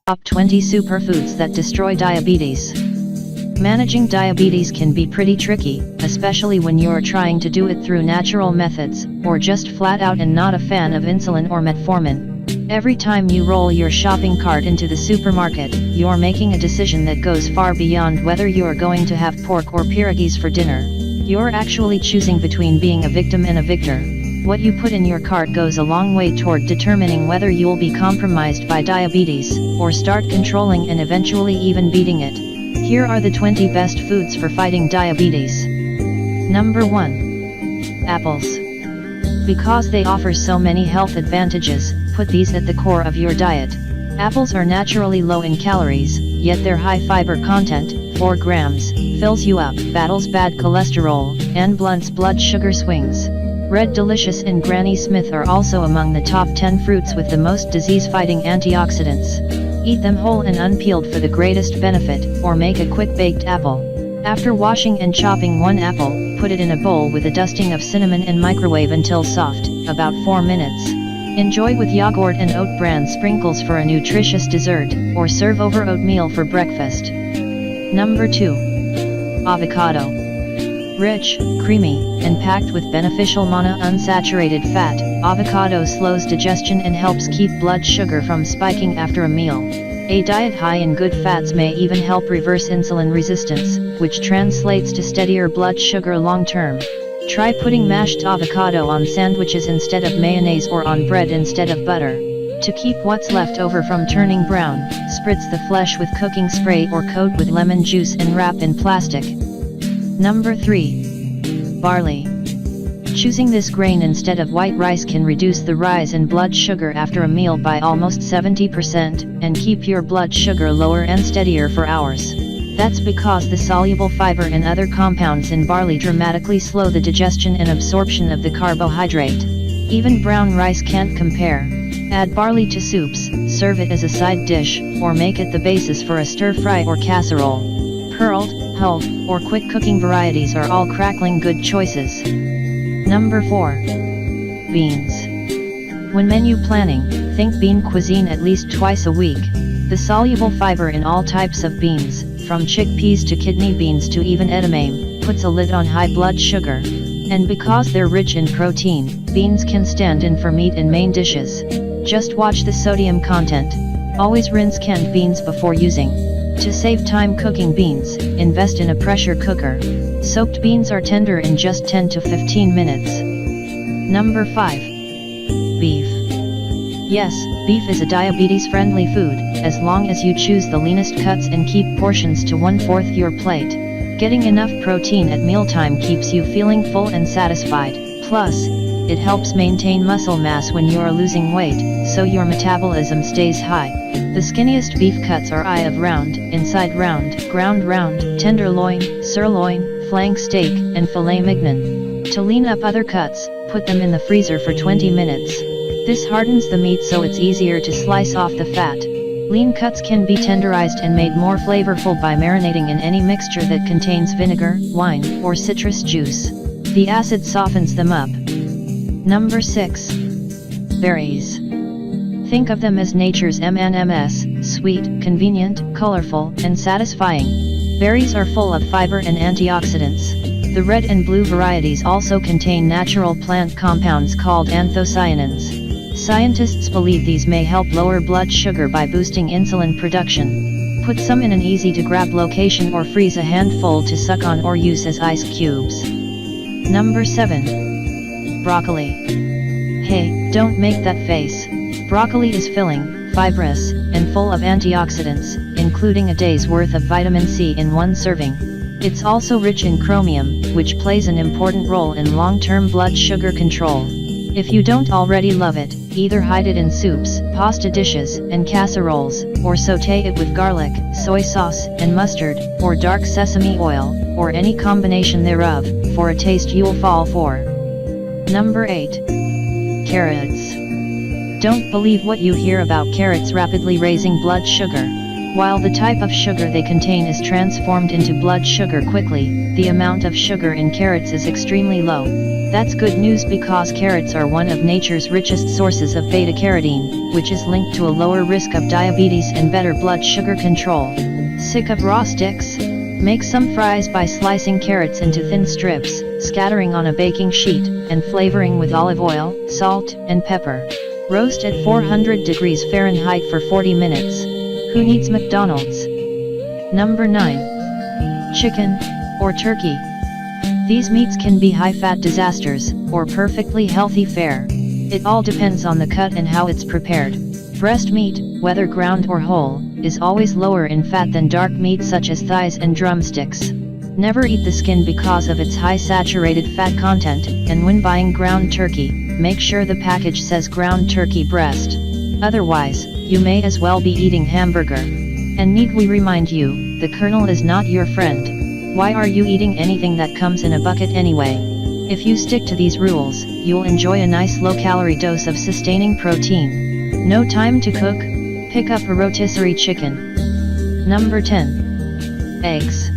Top 20 Superfoods that destroy diabetes. Managing diabetes can be pretty tricky, especially when you're trying to do it through natural methods, or just flat out and not a fan of insulin or metformin. Every time you roll your shopping cart into the supermarket, you're making a decision that goes far beyond whether you're going to have pork or pierogies for dinner. You're actually choosing between being a victim and a victor. What you put in your cart goes a long way toward determining whether you'll be compromised by diabetes, or start controlling and eventually even beating it. Here are the 20 best foods for fighting diabetes. Number 1. Apples. Because they offer so many health advantages, put these at the core of your diet. Apples are naturally low in calories, yet their high fiber content, 4 grams, fills you up, battles bad cholesterol, and blunts blood sugar swings. Red Delicious and Granny Smith are also among the top 10 fruits with the most disease-fighting antioxidants. Eat them whole and unpeeled for the greatest benefit, or make a quick baked apple. After washing and chopping one apple, put it in a bowl with a dusting of cinnamon and microwave until soft, about 4 minutes. Enjoy with yogurt and oat bran sprinkles for a nutritious dessert, or serve over oatmeal for breakfast. Number 2. Avocado. Rich, creamy, and packed with beneficial monounsaturated fat, avocado slows digestion and helps keep blood sugar from spiking after a meal. A diet high in good fats may even help reverse insulin resistance, which translates to steadier blood sugar long term. Try putting mashed avocado on sandwiches instead of mayonnaise or on bread instead of butter. To keep what's left over from turning brown, spritz the flesh with cooking spray or coat with lemon juice and wrap in plastic. Number 3. Barley. Choosing this grain instead of white rice can reduce the rise in blood sugar after a meal by almost 70%, and keep your blood sugar lower and steadier for hours. That's because the soluble fiber and other compounds in barley dramatically slow the digestion and absorption of the carbohydrate. Even brown rice can't compare. Add barley to soups, serve it as a side dish, or make it the basis for a stir-fry or casserole. Pearled, hulled, or quick cooking varieties are all crackling good choices. Number 4. Beans. When menu planning, think bean cuisine at least twice a week. The soluble fiber in all types of beans, from chickpeas to kidney beans to even edamame, puts a lid on high blood sugar. And because they're rich in protein, beans can stand in for meat in main dishes. Just watch the sodium content. Always rinse canned beans before using. To save time cooking beans, invest in a pressure cooker. Soaked beans are tender in just 10 to 15 minutes. Number 5. Beef. Yes, beef is a diabetes-friendly food, as long as you choose the leanest cuts and keep portions to 1/4 your plate. Getting enough protein at mealtime keeps you feeling full and satisfied, plus, it helps maintain muscle mass when you're losing weight, so your metabolism stays high. The skinniest beef cuts are eye of round, inside round, ground round, tenderloin, sirloin, flank steak, and filet mignon. To lean up other cuts, put them in the freezer for 20 minutes. This hardens the meat so it's easier to slice off the fat. Lean cuts can be tenderized and made more flavorful by marinating in any mixture that contains vinegar, wine, or citrus juice. The acid softens them up. Number 6. Berries. Think of them as nature's M&Ms, sweet, convenient, colorful, and satisfying. Berries are full of fiber and antioxidants. The red and blue varieties also contain natural plant compounds called anthocyanins. Scientists believe these may help lower blood sugar by boosting insulin production. Put some in an easy-to-grab location or freeze a handful to suck on or use as ice cubes. Number 7. Broccoli. Hey, don't make that face. Broccoli is filling, fibrous, and full of antioxidants, including a day's worth of vitamin C in one serving. It's also rich in chromium, which plays an important role in long-term blood sugar control. If you don't already love it, either hide it in soups, pasta dishes, and casseroles, or sauté it with garlic, soy sauce, and mustard, or dark sesame oil, or any combination thereof, for a taste you'll fall for. Number 8. Carrots. Don't believe what you hear about carrots rapidly raising blood sugar. While the type of sugar they contain is transformed into blood sugar quickly, the amount of sugar in carrots is extremely low. That's good news because carrots are one of nature's richest sources of beta-carotene, which is linked to a lower risk of diabetes and better blood sugar control. Sick of raw sticks? Make some fries by slicing carrots into thin strips, scattering on a baking sheet, and flavoring with olive oil, salt, and pepper. Roast at 400 degrees Fahrenheit for 40 minutes. Who needs McDonald's? Number 9. Chicken, or turkey. These meats can be high-fat disasters, or perfectly healthy fare. It all depends on the cut and how it's prepared. Breast meat, whether ground or whole, is always lower in fat than dark meat such as thighs and drumsticks. Never eat the skin because of its high saturated fat content, and when buying ground turkey, make sure the package says ground turkey breast. Otherwise, you may as well be eating hamburger. And need we remind you, the kernel is not your friend. Why are you eating anything that comes in a bucket anyway? If you stick to these rules, you'll enjoy a nice low-calorie dose of sustaining protein. No time to cook? Pick up a rotisserie chicken. Number 10. Eggs.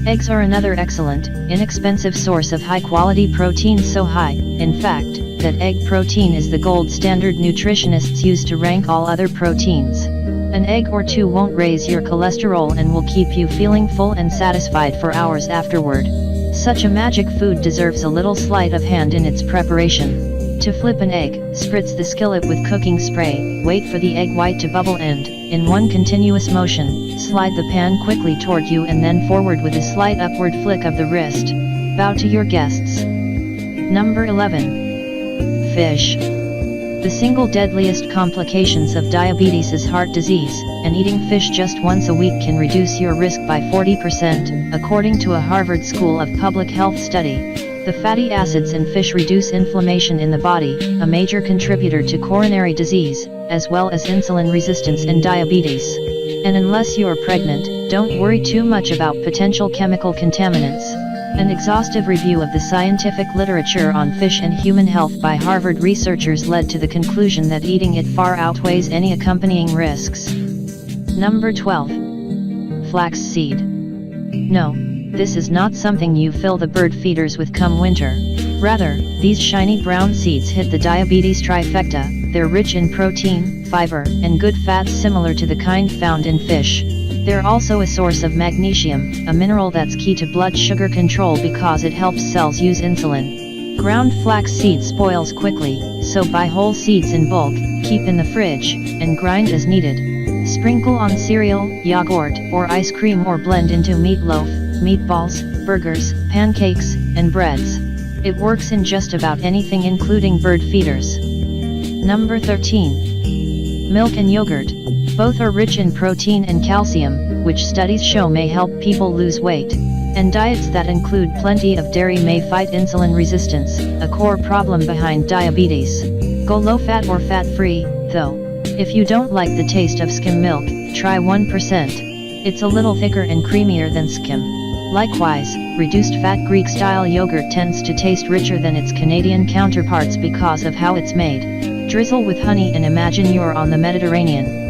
Eggs are another excellent, inexpensive source of high-quality protein, so high, in fact, that egg protein is the gold standard nutritionists use to rank all other proteins. An egg or two won't raise your cholesterol and will keep you feeling full and satisfied for hours afterward. Such a magic food deserves a little sleight of hand in its preparation. To flip an egg, spritz the skillet with cooking spray, wait for the egg white to bubble and, in one continuous motion, slide the pan quickly toward you and then forward with a slight upward flick of the wrist. Bow to your guests. Number 11. Fish. The single deadliest complications of diabetes is heart disease, and eating fish just once a week can reduce your risk by 40%, according to a Harvard School of Public Health study. The fatty acids in fish reduce inflammation in the body, a major contributor to coronary disease, as well as insulin resistance and diabetes. And unless you're pregnant, don't worry too much about potential chemical contaminants. An exhaustive review of the scientific literature on fish and human health by Harvard researchers led to the conclusion that eating it far outweighs any accompanying risks. Number 12. Flax seed. No, this is not something you fill the bird feeders with come winter. Rather, these shiny brown seeds hit the diabetes trifecta. They're rich in protein, fiber, and good fats similar to the kind found in fish. They're also a source of magnesium, a mineral that's key to blood sugar control because it helps cells use insulin. Ground flax seed spoils quickly, so buy whole seeds in bulk, keep in the fridge, and grind as needed. Sprinkle on cereal, yogurt, or ice cream or blend into meatloaf, meatballs, burgers, pancakes, and breads. It works in just about anything including bird feeders. Number 13. Milk and yogurt. Both are rich in protein and calcium, which studies show may help people lose weight. And diets that include plenty of dairy may fight insulin resistance, a core problem behind diabetes. Go low-fat or fat-free, though. If you don't like the taste of skim milk, try 1%. It's a little thicker and creamier than skim. Likewise, reduced-fat Greek-style yogurt tends to taste richer than its Canadian counterparts because of how it's made. Drizzle with honey and imagine you're on the Mediterranean.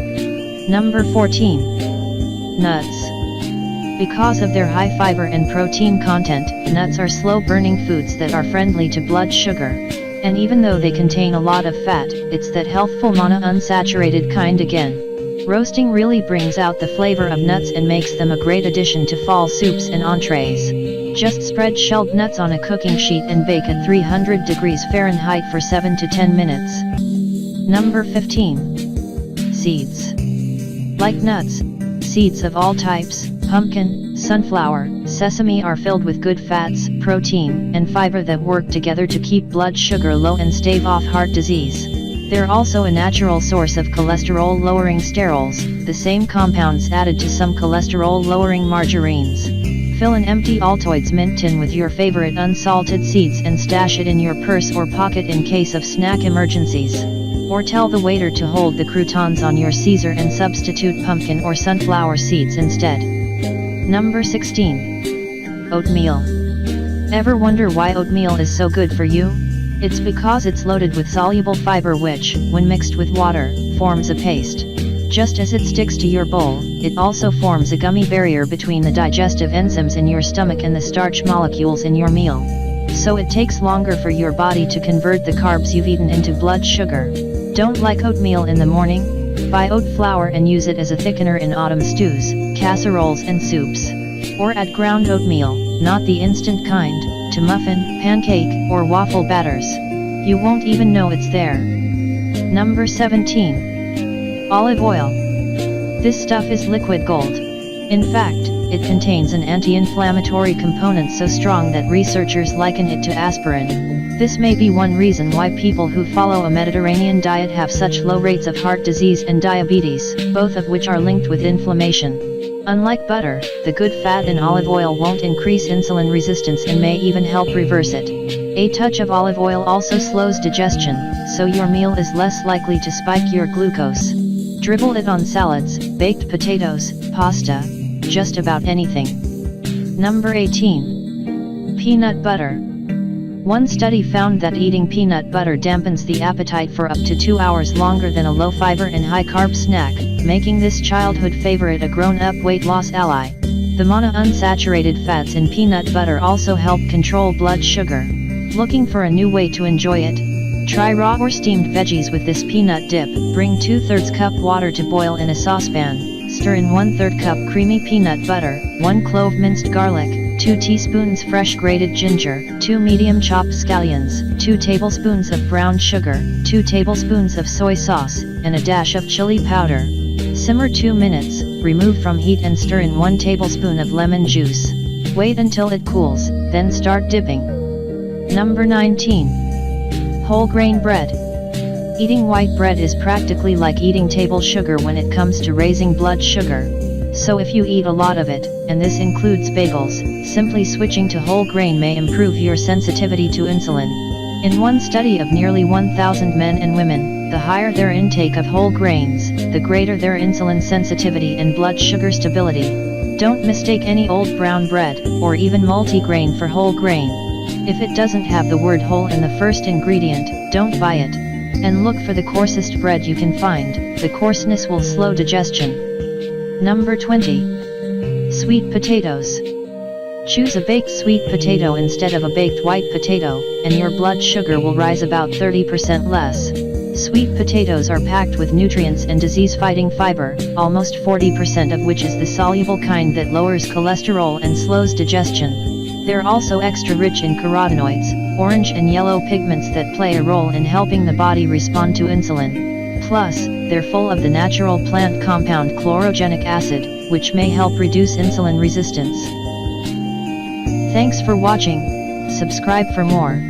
Number 14. Nuts. Because of their high fiber and protein content, nuts are slow-burning foods that are friendly to blood sugar. And even though they contain a lot of fat, it's that healthful monounsaturated kind again. Roasting really brings out the flavor of nuts and makes them a great addition to fall soups and entrees. Just spread shelled nuts on a cooking sheet and bake at 300 degrees Fahrenheit for 7 to 10 minutes. Number 15. Seeds. Like nuts, seeds of all types, pumpkin, sunflower, sesame are filled with good fats, protein, and fiber that work together to keep blood sugar low and stave off heart disease. They're also a natural source of cholesterol-lowering sterols, the same compounds added to some cholesterol-lowering margarines. Fill an empty Altoids mint tin with your favorite unsalted seeds and stash it in your purse or pocket in case of snack emergencies. Or tell the waiter to hold the croutons on your Caesar and substitute pumpkin or sunflower seeds instead. Number 16. Oatmeal. Ever wonder why oatmeal is so good for you? It's because it's loaded with soluble fiber which, when mixed with water, forms a paste. Just as it sticks to your bowl, it also forms a gummy barrier between the digestive enzymes in your stomach and the starch molecules in your meal. So it takes longer for your body to convert the carbs you've eaten into blood sugar. Don't like oatmeal in the morning? Buy oat flour and use it as a thickener in autumn stews, casseroles and soups. Or add ground oatmeal, not the instant kind, to muffin, pancake, or waffle batters. You won't even know it's there. Number 17. Olive oil. This stuff is liquid gold. In fact, it contains an anti-inflammatory component so strong that researchers liken it to aspirin. This may be one reason why people who follow a Mediterranean diet have such low rates of heart disease and diabetes, both of which are linked with inflammation. Unlike butter, the good fat in olive oil won't increase insulin resistance and may even help reverse it. A touch of olive oil also slows digestion, so your meal is less likely to spike your glucose. Dribble it on salads, baked potatoes, pasta, just about anything. Number 18. Peanut butter. One study found that eating peanut butter dampens the appetite for up to 2 hours longer than a low-fiber and high-carb snack, making this childhood favorite a grown-up weight loss ally. The monounsaturated fats in peanut butter also help control blood sugar. Looking for a new way to enjoy it? Try raw or steamed veggies with this peanut dip. Bring 2/3 cup water to boil in a saucepan. Stir in 1/3 cup creamy peanut butter, 1 clove minced garlic, 2 teaspoons fresh grated ginger, 2 medium chopped scallions, 2 tablespoons of brown sugar, 2 tablespoons of soy sauce, and a dash of chili powder. Simmer 2 minutes, remove from heat and stir in 1 tablespoon of lemon juice. Wait until it cools, then start dipping. Number 19. Whole grain bread. Eating white bread is practically like eating table sugar when it comes to raising blood sugar. So if you eat a lot of it, and this includes bagels, simply switching to whole grain may improve your sensitivity to insulin. In one study of nearly 1,000 men and women, the higher their intake of whole grains, the greater their insulin sensitivity and blood sugar stability. Don't mistake any old brown bread, or even multigrain for whole grain. If it doesn't have the word whole in the first ingredient, don't buy it. And look for the coarsest bread you can find, the coarseness will slow digestion. Number 20. Sweet potatoes. Choose a baked sweet potato instead of a baked white potato, and your blood sugar will rise about 30% less. Sweet potatoes are packed with nutrients and disease-fighting fiber, almost 40% of which is the soluble kind that lowers cholesterol and slows digestion. They're also extra rich in carotenoids, orange and yellow pigments that play a role in helping the body respond to insulin. Plus, they're full of the natural plant compound chlorogenic acid, which may help reduce insulin resistance. Thanks for watching. Subscribe for more.